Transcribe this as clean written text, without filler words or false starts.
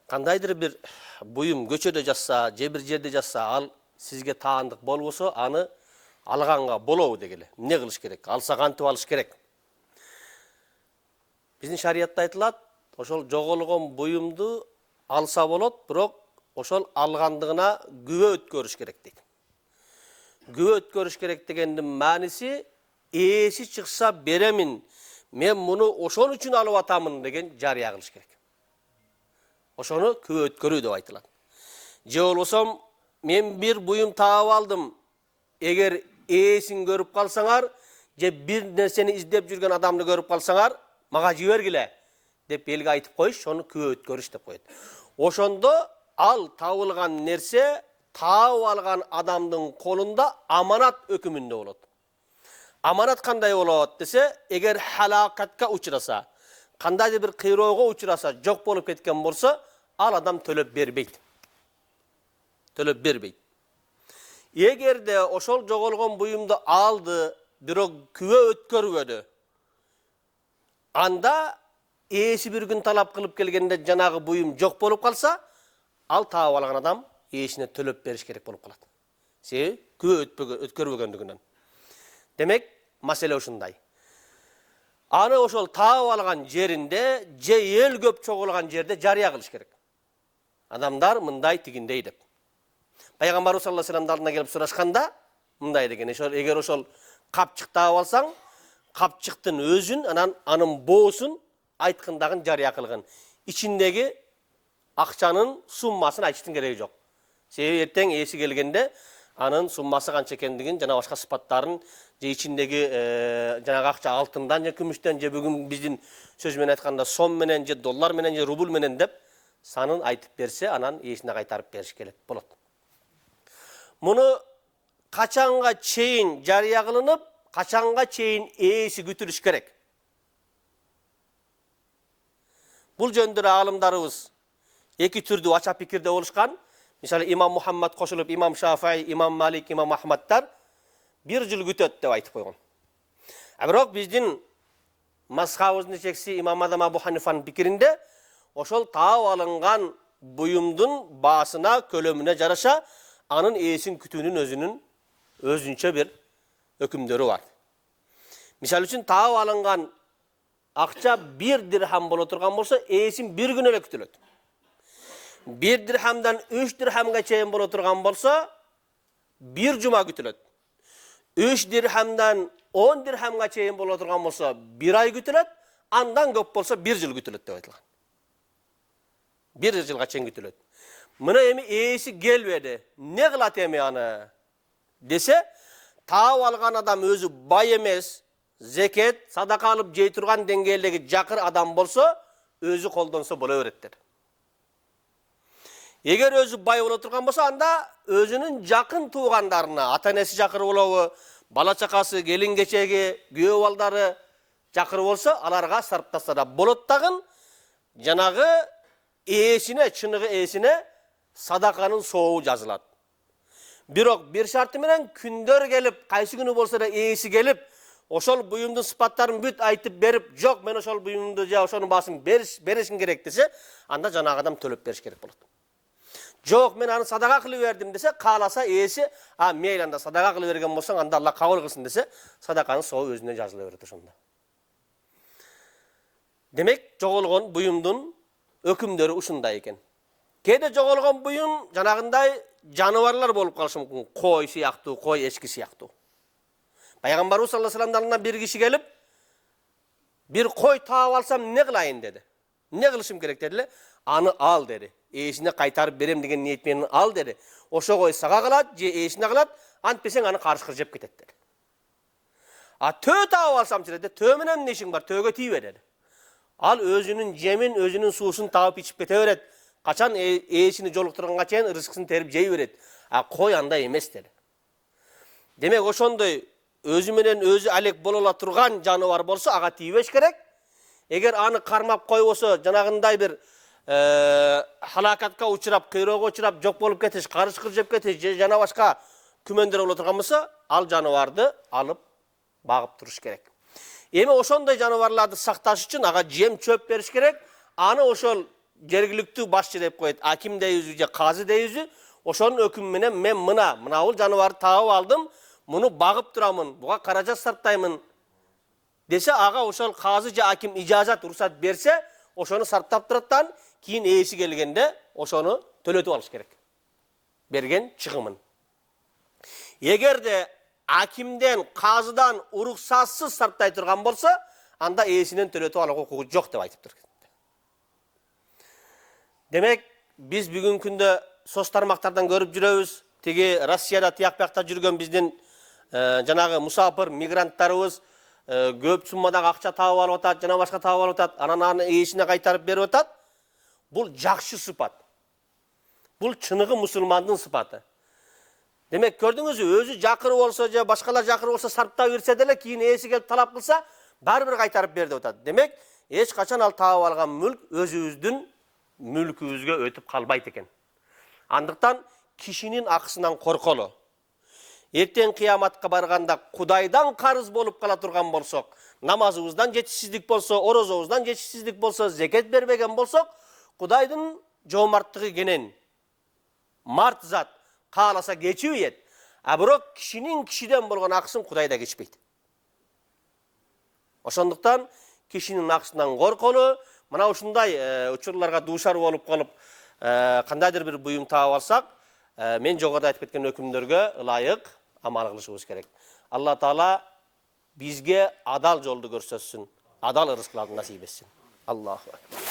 Kandaydır bir buyum göçöde jatsa, je bir jerde jatsa, al sizge taandык bolboso, anı alganga bolobu degeli. Ne kılış gerek? Alsa kantip alış gerek. Bizdin şariatта aytылат, ошол жоголгон буюмду alsa bolot, birok ошол algandыгына күбө өткөрүш керек дейт. Күбө өткөрүш керек дегендин маанisi ээси чыкса беремин, мен муну ошон үчүн алып атамын деген жарыя кылыш керек. Ошону күбө өткөрүү деп айтылат. Же болбосо мен bir буюм таап алдым. Эгер ээсин көрүп калсаңар, же bir нерсени издеп жүргөн адамды көрүп калсаңар, мага жибергиле деп элге айтып коюш, ошону күбө өткөрүш деп коет. Ошондо ал табылган нерсе таап алган адамдын колунда аманат өкүмүндө болот. Аманат кандай болот десе, эгер халакатка учураса, кандайдыр бир кыйроого учураса, жок болуп кеткен болсо, ал адам төлөп бербейт. Төлөп бербейт. Эгерде ошол жоголгон буюмду алды, бирок күбө өткөрбөдү, анда ээси bir күн талап кылып келгенде жанагы буюм жок болуп калса, ал таап алган адам ээсине төлөп бериш керек болуп калат. Себеби күбө өткөрбөгөндүгүнөн. Демек, маселе ушундай. Аны ошол таап алган жеринде, же эл көп чогулган жерде жарыя кылыш керек. Адамдар мындай тигиндей деп. Пайгамбарыбыз саллаллаху алейхи вассаламдын алдына келип сурашканда, мындай деген, эгер ошол капчык таап алсаң, капчыктын өзүн, анын боосун айткандагын жарыя кылгын. Ичиндеги акчанын суммасын айтыштын кереги жок. Себеби эртең ээси келгенде анын суммасы канча экендигин, жана башка сыпаттарын, же ичиндеги жанагы акча алтындан же күмүштөн, же бүгүн биздин сөз менен айтканда сом менен, же доллар менен, же рубль менен деп санын айтып берсе, анан ээсине кайтарып бериш керек болот. Муну качанга чейин жарыя кылынып, качанга чейин ээси күтүлүш керек. Бул жөндөр алымдарыбыз эки түрдүү ача пикирде болушкан. Мисалы имам Мухаммад кошулуп, имам Шафии, имам Малик, имам Ахмадтар 1 жыл күтөт деп айтып койгон. Бирок биздин мазхабыбыздын ичекси имам Адам Абу Ханифанын пикиринде ошол таап алынган буюмдун баасына, көлөмүнө жараша анын ээсин күтүүнүн өзүнчө бир өкүмдөрү бар. Мисалы үчүн таап алынган акча 1 дирхам боло турган болсо, ээсин 1 күн эле күтүлөт. 1 дирхамдан 3 дирхамга чейин боло турган болсо, 1 жума күтүлөт. 3 дирхамдан 10 дирхамга чейин боло турган болсо, 1 ай күтүлөт, андан көп болсо 1 жыл күтүлөт деп айтылган. 1 жылга чейин күтүлөт. Мына эми ээси келбеди. Не кылат эми аны? Десе, таап алган адам өзү бай эмес, зекет, садака алып жей турган деңгээлдеги жакыр адам болсо, өзү колдонсо боло берет дер. Эгер өзү бай боло турган болсо, анда өзүнүн жакын туугандарына, ата-энеси жакыр болобу, бала чакасы, келин кечеги, күйөө балдары жакыр болсо, аларга сарптаса да болот дагы, жанагы ээсине, чыныгы ээсине садаканын сообу жазылат. Бирок бир шарты менен күндөр келип, кайсы күнү болсо да ээси келип, ошол буюмдун сыпаттарын бүт айтып берип, жок мен ошол буюмду же ошонун баасын беришим керек десе, анда жанагы адам төлөп бериш керек болот. Жок мен аны садака кылып бердим десе, кааласа ээси, мейли анда садака кылып берген болсоң, анда Алла кабыл кылсын десе, садаканын сообу өзүнө жазыла берет ошондо. Демек, жоголгон буюмдун өкүмдөрү ушундай экен. Кээде жоголгон буюм жанагындай жаныбарлар болуп калышы мүмкүн, кой сыяктуу, кой эчки сыяктуу. Пайгамбарыбыз саллаллаху алейхи вассаламдын алдына бир киши келип, бир кой таап алсам не кылайын деди. Не кылышым керек дедиле? Аны ал деди. Ээсине кайтарып берем деген ниет менен ал деди. Ошо кой сага калат, же ээсине калат, антпесең аны карышкыр жеп кетет деди. Төө таап алсамчы деди, төө менен эмне ишиң бар, төөгө тийбе деди. Ал өзүнүн жемин, өзүнүн суусун таап ичип кете берет. Качан ээсини жолуктурганга чейин рызкысын терип жей берет. Кой андай эмес деди. Демек ошондой өзү менен өзү алек боло ала турган жаныбар болсо, ага тийбеш керек. Эгер аны кармап койбосо, жанагындай бир халакатка учурап, кыйроого учурап, жок болуп кетиш, карышкыр жеп кетиш, же жана башка күмөндөр боло турган болсо, ал жаныбарды алып багып туруш керек. Эми ошондой жаныбарларды сакташ үчүн ага жем чөп бериш керек. Аны ошол жергиликтүү башчы деп коет, аким дейбизби же казы дейбизби, ошонун өкүмү менен мен мынабул жаныбарды таап алдым, муну багып турамын, буга каражат сарптаймын десе, ага ошол казы же аким ижазат, уруксат берсе, ошону сарптап тураттан кийин ээси келгенде ошону төлөтүп алыш керек. Берген чыгымын. Эгерде акимден, казыдан уруксатсыз сарптай турган болсо, анда ээсинен төлөтүп алууга укугу жок деп айтыптыр. Демек, биз бүгүнкү күндө соц тармактардан көрүп жүрөбүз, тиги Россияда тияк бакта жүргөн биздин жанагы мусафир мигранттарыбыз көп суммадагы акча таап алып атат, жана башка таап алып атат, анан аны ээсине кайтарып берип атат. Бул жакшы сыпат. Бул чыныгы мусулмандын сыпаты. Демек, көрдүңүзбү, өзү жакыры болсо же башкалар жакыры болсо сарптап берсе деле, кийин ээси келип талап кылса, баары бир кайтарып бер деп атат. Демек, эч качан ал таап алган мүлк өзүбүздүн мүлкүбүзгө өтүп калбайт экен. Андыктан кишинин акысынан корколу. Эртең кыяматка барганда Кудайдан карыз болуп кала турган болсок, намазыбыздан жетишсиздик болсо, орозобуздан жетишсиздик болсо, зекет бербеген болсок, Кудайдын жоомарттыгы кенен март зат кааласа кечип ийет. А бирок кишинин кишиден болгон акысын Кудай да кечпейт. Ошондуктан кишинин акысынан корколу, мына ушундай учурларга дуушар болуп калып, кандайдыр бир буюм таап алсак, мен жогоруда айтып кеткен өкүмдөргө ылайык амал кылышыбыз керек. Алла Таала бизге адал жолду көрсөтсүн, адал ырыскыларды насип этсин. Аллаху акбар.